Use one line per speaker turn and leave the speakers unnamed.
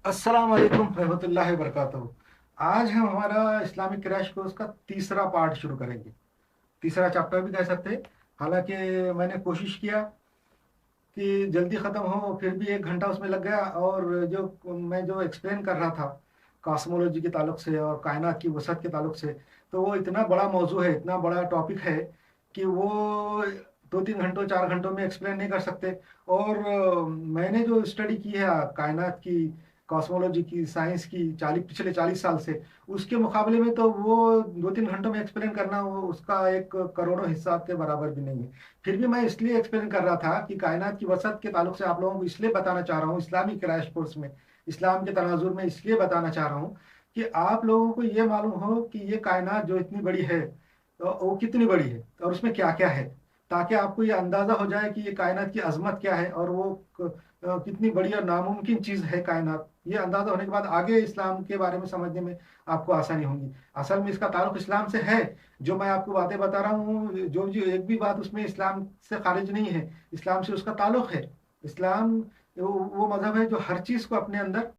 अस्सलाम वालेकुम रहमतुल्लाहि व बरकातहू। आज हम हमारा इस्लामिक क्रैश कोर्स का तीसरा पार्ट शुरू करेंगे। तीसरा चैप्टर भी कह सकते हैं। हालांकि मैंने कोशिश किया कि जल्दी ख़त्म हो, फिर भी 1 घंटा उसमें लग गया। और मैं जो एक्सप्लेन कर रहा था कॉस्मोलॉजी के ताल्लुक से और कायनात की वसअत के ताल्लुक से, तो वो इतना बड़ा मौजू है, इतना बड़ा टॉपिक है कि वो 2-3 घंटों 4 घंटों में एक्सप्लेन नहीं कर सकते। और मैंने जो स्टडी की है कायनात की, कॉस्मोलॉजी की, साइंस की पिछले 40 साल से, उसके मुकाबले में तो वो 2-3 घंटों में एक्सप्लेन करना वो उसका एक करोड़ों हिस्सा के बराबर भी नहीं है। फिर भी मैं इसलिए एक्सप्लेन कर रहा था कि कायनात की वसअत के ताल्लुक से आप लोगों को इसलिए बताना चाह रहा हूँ इस्लामी क्रैश कोर्स में, इस्लाम के तनाजुर में इसलिए बताना चाह रहा हूँ कि आप लोगों को ये मालूम हो कि ये कायनात जो इतनी बड़ी है, तो वो कितनी बड़ी है और उसमें क्या क्या है, ताकि आपको ये अंदाजा हो जाए कि ये कायनात की अजमत क्या है और वो कितनी बड़ी और नामुमकिन चीज है कायनात। ये अंदाजा होने के बाद आगे इस्लाम के बारे में समझने में आपको आसानी होगी। असल में इसका ताल्लुक इस्लाम से है। जो मैं आपको बातें बता रहा हूँ, जो जो एक भी बात उसमें इस्लाम से खारिज नहीं है, इस्लाम से उसका ताल्लुक है। इस्लाम वो मजहब है जो हर चीज को अपने अंदर